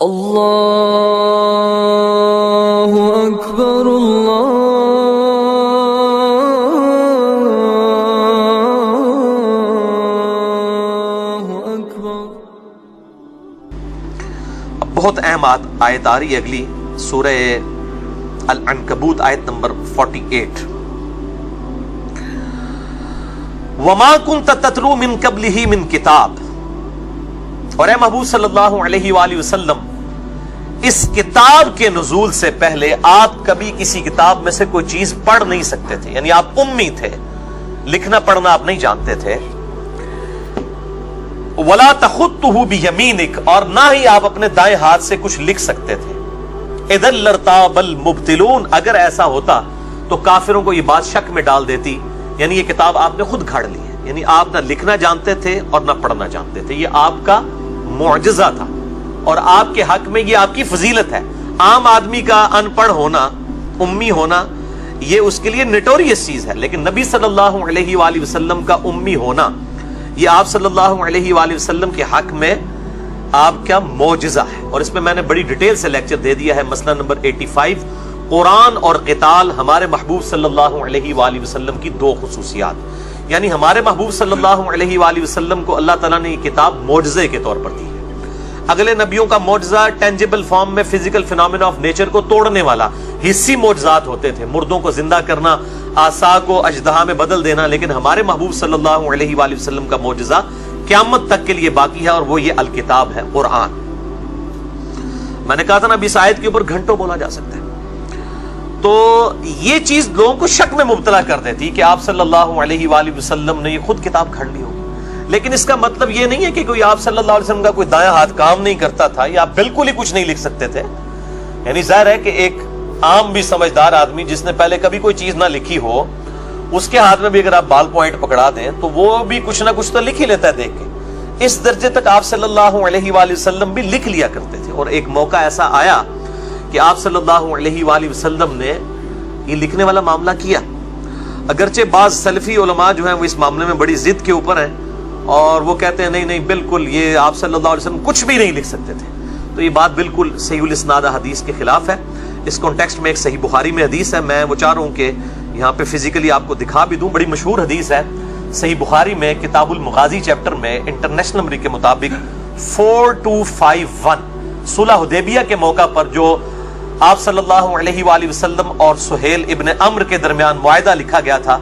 اللہ اکبر اللہ اکبر۔ بہت اہم آیت آ رہی ہے اگلی، سورہ العنکبوت آیت نمبر 48۔ وما كنت تتلو من قبله من کتاب، اور اے محبوب صلی اللہ علیہ وآلہ وسلم، اس کتاب کے نزول سے پہلے آپ کبھی کسی کتاب میں سے کوئی چیز پڑھ نہیں سکتے تھے، یعنی آپ امی تھے، لکھنا پڑھنا آپ نہیں جانتے تھے۔ ولا تخطه بيمينك، اور نہ ہی آپ اپنے دائیں ہاتھ سے کچھ لکھ سکتے تھے۔ اذا لارتاب المبطلون، اگر ایسا ہوتا تو کافروں کو یہ بات شک میں ڈال دیتی، یعنی یہ کتاب آپ نے خود گھاڑ لی ہے، یعنی آپ نہ لکھنا جانتے تھے اور نہ پڑھنا جانتے تھے۔ یہ آپ کا معجزہ تھا اور آپ کے حق میں یہ آپ کی فضیلت ہے۔ عام آدمی کا ان پڑھ ہونا، امی ہونا، یہ اس کے لیے نٹوریس چیز ہے، لیکن نبی صلی اللہ علیہ وآلہ وسلم کا امی ہونا، یہ آپ صلی اللہ علیہ وآلہ وسلم کے حق میں آپ کا معجزہ ہے۔ اور اس میں میں نے بڑی ڈیٹیل سے لیکچر دے دیا ہے، مسئلہ نمبر 85، قرآن اور قتال، ہمارے محبوب صلی اللہ علیہ وآلہ وسلم کی دو خصوصیات۔ یعنی ہمارے محبوب صلی اللہ علیہ وآلہ وسلم کو اللہ تعالیٰ نے یہ کتاب معجزے کے طور پر دی ہے۔ اگلے نبیوں کا معجزہ ٹینجیبل فارم میں فزیکل فینومینا آف نیچر کو توڑنے والا حصی معجزات ہوتے تھے، مردوں کو زندہ کرنا، عصا کو اژدہا میں بدل دینا، لیکن ہمارے محبوب صلی اللہ علیہ وآلہ وسلم کا معجزہ قیامت تک کے لیے باقی ہے، اور وہ یہ الکتاب ہے، قرآن۔ میں نے کہا تھا نا اب اس آیت کے اوپر گھنٹوں بولا جا سکتا ہے۔ تو یہ چیز لوگوں کو شک میں مبتلا کر دیتی کہ آپ صلی اللہ علیہ وآلہ وسلم نے یہ خود کتاب گھڑ لی ہوگی، لیکن اس کا مطلب یہ نہیں ہے کہ کوئی آپ صلی اللہ علیہ وسلم کا کوئی دایاں ہاتھ کام نہیں کرتا تھا یا آپ بالکل ہی کچھ نہیں لکھ سکتے تھے۔ یعنی ظاہر ہے کہ ایک عام بھی سمجھدار آدمی جس نے پہلے کبھی کوئی چیز نہ لکھی ہو، اس کے ہاتھ میں بھی اگر آپ بال پوائنٹ پکڑا دیں تو وہ بھی کچھ نہ کچھ تو لکھ ہی لیتا ہے دیکھ کے۔ اس درجے تک آپ صلی اللہ علیہ وآلہ وسلم بھی لکھ لیا کرتے تھے، اور ایک موقع ایسا آیا کہ آپ صلی اللہ علیہ وآلہ وسلم نے یہ لکھنے والا معاملہ کیا۔ اگرچہ بعض سلفی علماء جو ہیں وہ اس معاملے میں بڑی ضد کے اوپر ہیں، اور وہ کہتے ہیں نہیں بالکل یہ آپ صلی اللہ علیہ وسلم کچھ بھی نہیں لکھ سکتے تھے، تو یہ بات بالکل صحیح الاسناد حدیث کے خلاف ہے۔ اس کانٹیکسٹ میں ایک صحیح بخاری میں حدیث ہے، میں وہ چاہ رہا ہوں کہ یہاں پہ فزیکلی آپ کو دکھا بھی دوں، بڑی مشہور حدیث ہے صحیح بخاری میں، کتاب المغازی چیپٹر میں، انٹرنیشنل نمبر کے مطابق 4251، صلح حدیبیہ کے موقع پر جو آپ صلی اللہ علیہ وآلہ وسلم اور سہیل ابن عمرو کے درمیان معاہدہ لکھا گیا تھا،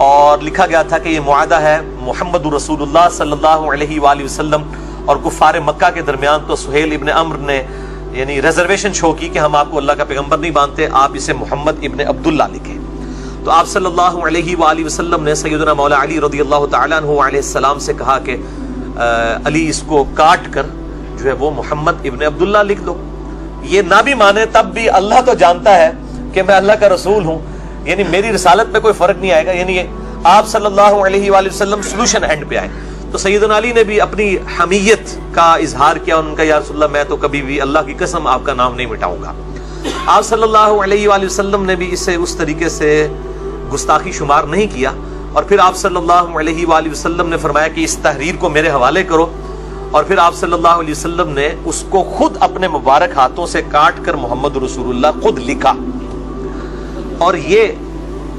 اور لکھا گیا تھا کہ یہ معاہدہ ہے محمد رسول اللہ صلی اللہ علیہ وآلہ وسلم اور کفار مکہ کے درمیان۔ تو سہیل ابن عمرو نے یعنی ریزرویشن شو کی کہ ہم آپ کو اللہ کا پیغمبر نہیں مانتے، آپ اسے محمد ابن عبداللہ لکھیں۔ تو آپ صلی اللہ علیہ وآلہ وسلم نے سیدنا مولا علی رضی اللہ تعالیٰ عنہ علیہ السلام سے کہا کہ علی اس کو کاٹ کر جو ہے وہ محمد ابن عبداللہ لکھ دو۔ یہ نہ بھی مانے تب بھی اللہ تو جانتا ہے کہ میں اللہ کا رسول ہوں، یعنی میری رسالت میں کوئی فرق نہیں آئے گا، یعنی آپ صلی اللہ علیہ وآلہ وسلم سولوشن اینڈ پہ آئے۔ تو سیدنا علی نے بھی اپنی حمیت کا اظہار کیا، ان کا یا رسول اللہ میں تو کبھی بھی اللہ کی قسم آپ کا نام نہیں مٹاؤں گا۔ آپ صلی اللہ علیہ وآلہ وسلم نے بھی اسے اس طریقے سے گستاخی شمار نہیں کیا، اور پھر آپ صلی اللہ علیہ وآلہ وسلم نے فرمایا کہ اس تحریر کو میرے حوالے کرو، اور پھر آپ صلی اللہ علیہ وسلم نے اس کو خود اپنے مبارک ہاتھوں سے کاٹ کر محمد رسول اللہ خود لکھا، اور یہ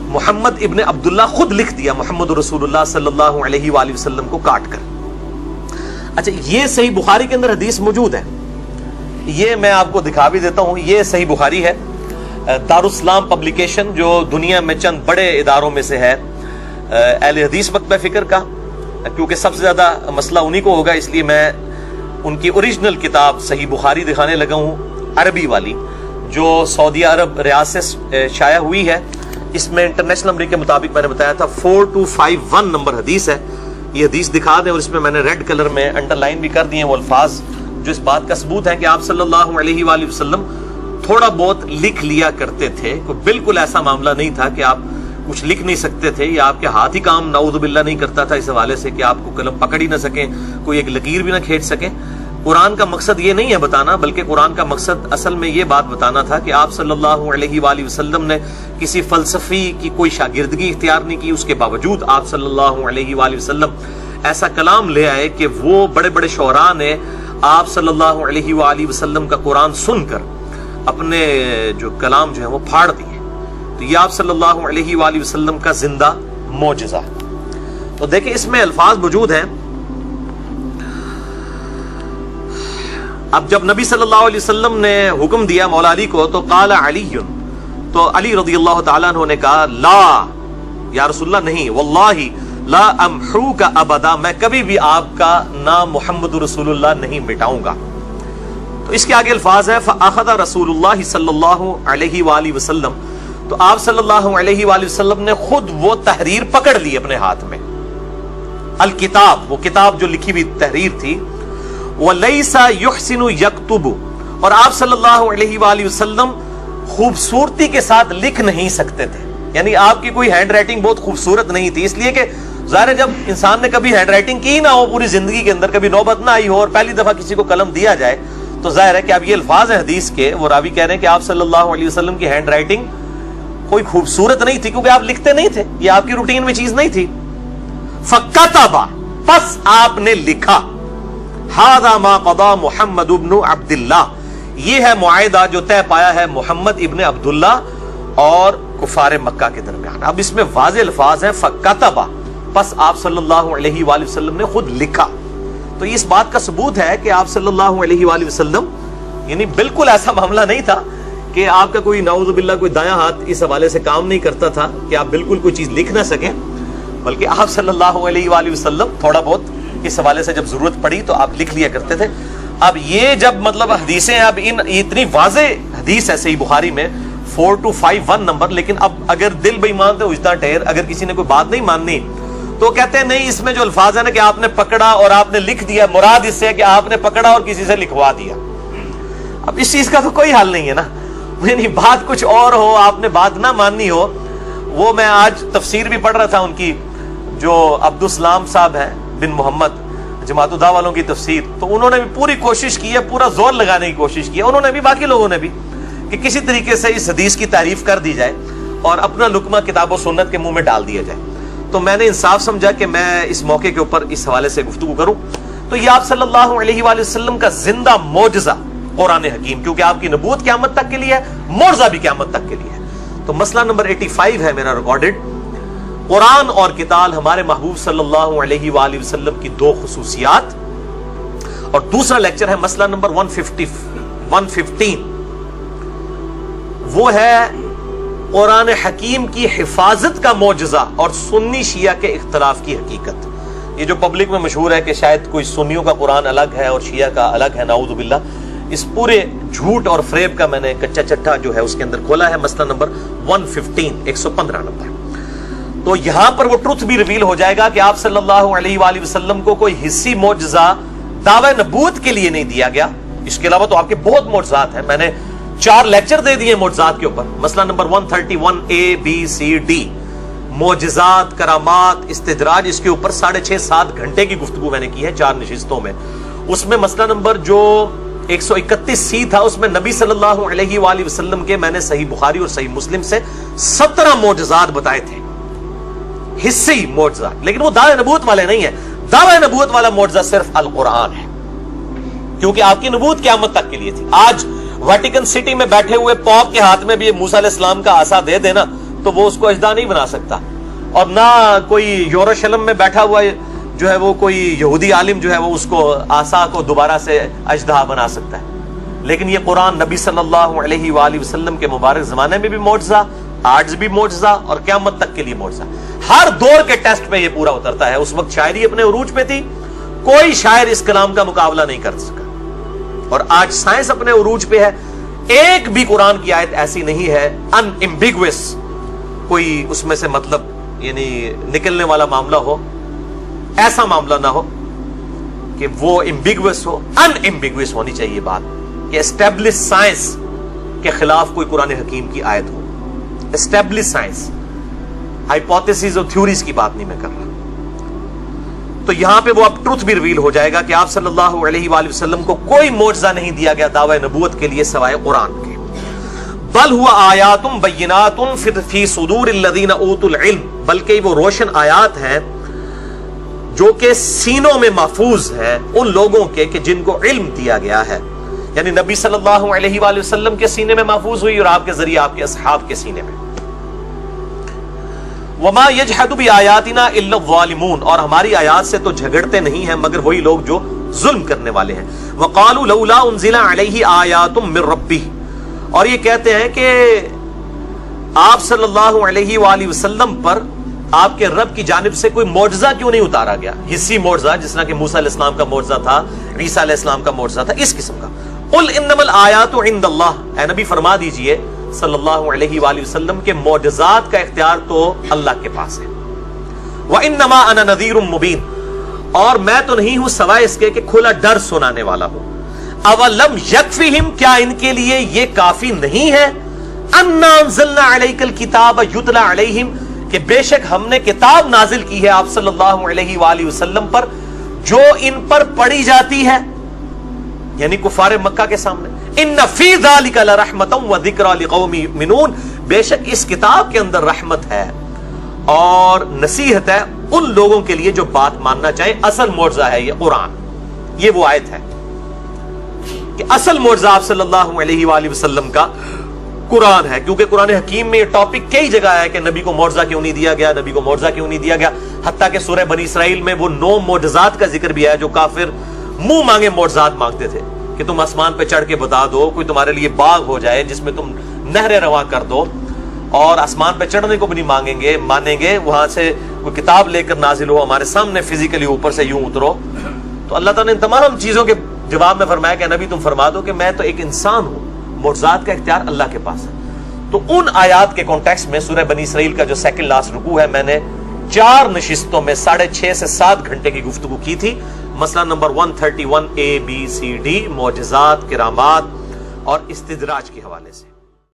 محمد ابن عبداللہ خود لکھ دیا محمد رسول اللہ صلی اللہ علیہ وآلہ وسلم کو کاٹ کر۔ اچھا، یہ صحیح بخاری کے اندر حدیث موجود ہے، یہ میں آپ کو دکھا بھی دیتا ہوں، یہ صحیح بخاری ہے، دارالاسلام پبلیکیشن جو دنیا میں چند بڑے اداروں میں سے ہے اہل حدیث مکتبہ فکر کا، کیونکہ سب سے زیادہ مسئلہ انہی کو ہوگا، اس لیے میں ان کی اوریجنل کتاب صحیح بخاری دکھانے لگا ہوں، عربی والی جو سعودی عرب ریاض سے شائع ہوئی ہے۔ اس میں انٹرنیشنل نمبر کے مطابق میں نے بتایا تھا 4251 نمبر حدیث ہے، یہ حدیث دکھا دیں، اور اس میں میں نے ریڈ کلر میں انڈر لائن بھی کر دیے ہیں وہ الفاظ جو اس بات کا ثبوت ہے کہ آپ صلی اللہ علیہ وآلہ وسلم تھوڑا بہت لکھ لیا کرتے تھے، کوئی بالکل ایسا معاملہ نہیں تھا کہ آپ کچھ لکھ نہیں سکتے تھے، یا آپ کے ہاتھ ہی کام نعوذ باللہ نہیں کرتا تھا اس حوالے سے کہ آپ کو قلم پکڑ ہی نہ سکیں، کوئی ایک لکیر بھی نہ کھینچ سکیں۔ قرآن کا مقصد یہ نہیں ہے بتانا، بلکہ قرآن کا مقصد اصل میں یہ بات بتانا تھا کہ آپ صلی اللہ علیہ وآلہ وسلم نے کسی فلسفی کی کوئی شاگردگی اختیار نہیں کی، اس کے باوجود آپ صلی اللہ علیہ وآلہ وسلم ایسا کلام لے آئے کہ وہ بڑے بڑے شعراء نے آپ صلی اللہ علیہ وآلہ وسلم کا قرآن سن کر اپنے جو کلام جو ہے وہ پھاڑ دیے. تو یہ آپ صلی اللہ علیہ وآلہ وسلم کا زندہ معجزہ. تو دیکھیں اس میں الفاظ موجود ہیں. اب جب نبی صلی اللہ علیہ وسلم نے حکم دیا مولا علی کو تو قال علی، تو علی رضی اللہ تعالیٰ عنہ نے کہا لا یا رسول اللہ نہیں، واللہ لا امحوک ابدا، میں کبھی بھی آپ کا نام محمد رسول اللہ نہیں مٹاؤں گا. تو اس کے آگے الفاظ ہے فاخذ رسول اللہ صلی اللہ علیہ وآلہ وسلم، تو آپ صلی اللہ علیہ وآلہ وسلم نے خود وہ تحریر پکڑ لی اپنے ہاتھ میں، الکتاب، وہ کتاب جو لکھی ہوئی تحریر تھی. وَلَيْسَ يُحْسِنُ يَكْتُبُ، اور آپ صلی اللہ علیہ وآلہ وسلم خوبصورتی کے ساتھ لکھ نہیں سکتے تھے، یعنی آپ کی کوئی ہینڈ رائٹنگ بہت خوبصورت نہیں تھی. اس لیے کہ ظاہر ہے جب انسان نے کبھی ہینڈ رائٹنگ کی نہ ہو پوری زندگی کے اندر، کبھی نوبت نہ آئی ہو اور پہلی دفعہ کسی کو قلم دیا جائے، تو ظاہر ہے کہ اب یہ الفاظ ہیں حدیث کے، وہ راوی کہہ رہے ہیں کہ آپ صلی اللہ علیہ وسلم کی ہینڈ رائٹنگ کوئی خوبصورت نہیں تھی، کیونکہ آپ لکھتے نہیں تھے، یہ آپ کی روٹین میں چیز نہیں تھی. فَكَتَبَ، پس آپ نے لکھا. هَذَا مَا قَضَى مُحَمَّدُ بْنُ عَبْدِ اللَّهِ، یہ ہے معاہدہ جو طے پایا ہے محمد ابن عبداللہ اور کفار مکہ کے درمیان. اب اس میں واضح الفاظ ہیں فَكَتَبَ، پس آپ صلی اللہ علیہ وآلہ وسلم نے خود لکھا. تو اس بات کا ثبوت ہے کہ آپ صلی اللہ علیہ وآلہ وسلم یعنی بالکل ایسا معاملہ نہیں تھا کہ آپ کا کوئی نعوذ باللہ کوئی دایاں ہاتھ اس حوالے سے کام نہیں کرتا تھا کہ آپ بالکل کوئی چیز لکھ نہ سکیں، بلکہ آپ صلی اللہ علیہ وآلہ وسلم تھوڑا بہت اس حوالے سے جب ضرورت پڑی تو آپ لکھ لیا کرتے تھے. اب یہ جب مطلب حدیثیں، اب اتنی واضح حدیث ہے صحیح بخاری میں 4251 نمبر، لیکن اب اگر دل بے ایمان تو اجدا ٹھہر، اگر کسی نے کوئی بات نہیں ماننی تو کہتے ہیں نہیں، اس میں جو الفاظ ہیں نا کہ آپ نے پکڑا اور آپ نے لکھ دیا، مراد اس سے ہے کہ آپ نے پکڑا اور کسی سے لکھوا دیا. اب اس چیز کا تو کوئی حل نہیں ہے نا، یعنی بات کچھ اور ہو، آپ نے بات نہ ماننی ہو. وہ میں آج تفسیر بھی پڑھ رہا تھا ان کی، جو عبدالسلام صاحب ہیں بن محمد جماعت الدعوہ والوں کی تفسیر، تو انہوں نے بھی پوری کوشش کی ہے، پورا زور لگانے کی کوشش کی ہے، انہوں نے بھی باقی لوگوں نے بھی، کہ کسی طریقے سے اس حدیث کی تعریف کر دی جائے اور اپنا لقمہ کتاب و سنت کے منہ میں ڈال دیا جائے. تو میں نے انصاف سمجھا کہ میں اس موقع کے اوپر اس حوالے سے گفتگو کروں. تو یہ آپ صلی اللہ علیہ وآلہ وسلم کا زندہ معجزہ قرآن حکیم، کیونکہ آپ کی نبوت قیامت تک کے لیے ہے، معجزہ بھی قیامت تک کے لیے ہے. تو مسئلہ نمبر 85 ہے میرا ریکارڈڈ، قرآن اور قتال، ہمارے محبوب صلی اللہ علیہ وآلہ وسلم کی دو خصوصیات. اور دوسرا لیکچر ہے مسئلہ نمبر 115، وہ ہے قرآن حکیم کی حفاظت کا معجزہ اور سنی شیعہ کے اختلاف کی حقیقت. یہ جو پبلک میں مشہور ہے کہ شاید کوئی سنیوں کا قرآن الگ ہے اور شیعہ کا الگ ہے، نعوذ باللہ، اس پورے جھوٹ اور فریب کا میں نے کچا چٹھا جو ہے اس کے اندر کھولا ہے. مسئلہ نمبر 115 نمبر. تو یہاں پر وہ ٹروتھ بھی ریویل ہو جائے گا کہ آپ صلی اللہ علیہ وآلہ وسلم کو کوئی حصی معجزہ دعوی نبوت کے لیے نہیں دیا گیا. اس کے علاوہ تو آپ کے بہت معجزات ہیں، میں نے 4 لیکچر دے دیے معجزات کے اوپر. مسئلہ نمبر 131 ABCD، معجزات، کرامات، استدراج، اس کے اوپر 6.5-7 گھنٹے کی گفتگو میں نے کی ہے 4 نشستوں میں. اس میں مسئلہ نمبر جو 131C تھا، اس میں نبی صلی اللہ علیہ وآلہ وسلم کے میں نے صحیح بخاری اور صحیح مسلم سے 17 معجزات بتائے تھے، حصی معجزات، لیکن وہ دعوی نبوت والے نہیں ہیں. دعوی نبوت والا معجزہ صرف القرآن ہے، کیونکہ آپ کی نبوت قیامت تک کے لیے تھی. آج ویٹیکن سٹی میں بیٹھے ہوئے پوپ کے ہاتھ میں بھی موسیٰ علیہ السلام کا عصا دے دینا تو وہ اس کو اجدا نہیں بنا سکتا، اور نہ کوئی یروشلم میں بیٹھا ہوا جو ہے وہ کوئی یہودی عالم جو ہے وہ اس کو عصا کو دوبارہ سے اجدا بنا سکتا ہے. لیکن یہ قرآن نبی صلی اللہ علیہ وآلہ وسلم کے مبارک زمانے میں بھی معجزہ، آج بھی معجزہ، اور قیامت تک کے لیے معجزہ. ہر دور کے ٹیسٹ میں یہ پورا اترتا ہے. اس وقت شاعری اپنے عروج پہ تھی، کوئی شاعر اس کلام کا مقابلہ نہیں کر سکا، اور آج سائنس اپنے عروج پہ ہے. ایک بھی قرآن کی آیت ایسی نہیں ہے ان ایمبیگوس، کوئی اس میں سے مطلب یعنی نکلنے والا معاملہ ہو، ایسا معاملہ نہ ہو کہ وہ ایمبیگوس ہو. ان ایمبیگوس ہونی چاہیے بات کہ اسٹیبلش سائنس کے خلاف کوئی قرآن حکیم کی آیت ہو. اسٹیبلش سائنس، ہائپوتھیسز اور تھیوریز کی بات نہیں میں کر رہا. تو یہاں پہ وہ اب ٹروتھ بھی ریویل ہو جائے گا کہ آپ صلی اللہ علیہ وآلہ وسلم کو کوئی معجزہ نہیں دیا گیا دعوی نبوت کے لیے سوائے قرآن کے. بل ہوا آیات بینات فی صدور الذین اوتوا العلم، بلکہ وہ روشن آیات ہیں جو کہ سینوں میں محفوظ ہے ان لوگوں کے کہ جن کو علم دیا گیا ہے. یعنی نبی صلی اللہ علیہ وآلہ وسلم کے سینے میں محفوظ ہوئی اور آپ کے ذریعے آپ کے اصحاب کے سینے میں. وما يجحد بآیاتنا الا الظالمون، اور ہماری آیات سے تو جھگڑتے نہیں ہیں مگر وہی لوگ جو ظلم کرنے والے ہیں. وقالوا لولا انزل علیہ آیات من ربہ، اور یہ کہتے ہیں کہ آپ صلی اللہ علیہ وآلہ وسلم پر آپ کے رب کی جانب سے کوئی معجزہ کیوں نہیں اتارا گیا، حصی معجزہ جس طرح کہ موسیٰ علیہ السلام کا معجزہ تھا، عیسیٰ علیہ السلام کا معجزہ تھا، اس قسم کا. قل انما الآیات عند اللہ، اے نبی فرما دیجئے صلی اللہ علیہ وآلہ وسلم کے معجزات کا اختیار تو اللہ کے پاس ہے. وانما انا نذیر مبین، اور میں تو نہیں ہوں سوائے اس کے کہ کھلا ڈر سنانے والا ہوں. اولم یکفہم، کیا ان کے لیے یہ کافی نہیں ہے، انا انزلنا علیک الکتاب یتلی علیہم، کہ بے شک ہم نے کتاب نازل کی ہے آپ صلی اللہ علیہ وآلہ وسلم پر جو ان پر پڑھی جاتی ہے، یعنی کفار مکہ کے سامنے. ان فی ذلک لرحمۃ وذکری لقوم یؤمنون، بے شک اس کتاب کے اندر رحمت ہے اور نصیحت ہے ان لوگوں کے لیے جو بات ماننا چاہیں. اصل معجزہ ہے یہ قرآن، یہ وہ آیت ہے کہ اصل معجزہ آپ صلی اللہ علیہ وآلہ وسلم کا قرآن ہے. کیونکہ قرآن حکیم میں یہ ٹاپک کئی جگہ ہے کہ نبی کو معجزہ کیوں نہیں دیا گیا، نبی کو معجزہ کیوں نہیں دیا گیا. حتیٰ کہ سورہ بنی اسرائیل میں وہ 9 معجزات کا ذکر بھی ہے جو کافر منہ مانگے معجزات مانگتے تھے کہ تم آسمان پہ چڑھ کے بتا دو، کوئی تمہارے لیے باغ ہو جائے جس میں تم نہریں رواں کر دو، اور آسمان پہ چڑھنے کو بھی نہیں مانیں گے وہاں سے کوئی کتاب لے کر نازل ہو ہمارے سامنے فزیکلی اوپر سے یوں اترو. تو اللہ تعالیٰ نے تمام چیزوں کے جواب میں فرمایا کہ نبی تم فرما دو کہ میں تو ایک انسان ہوں، معجزات کا اختیار اللہ کے پاس ہے. تو ان آیات کے کانٹیکسٹ میں سورہ بنی اسرائیل کا جو سیکنڈ لاسٹ رکوع ہے میں نے 4 نشستوں میں 6.5 سے 7 گھنٹے کی گفتگو کی تھی. مسئلہ number 131 A B C D، معجزات، کرامات اور استدراج کے حوالے سے.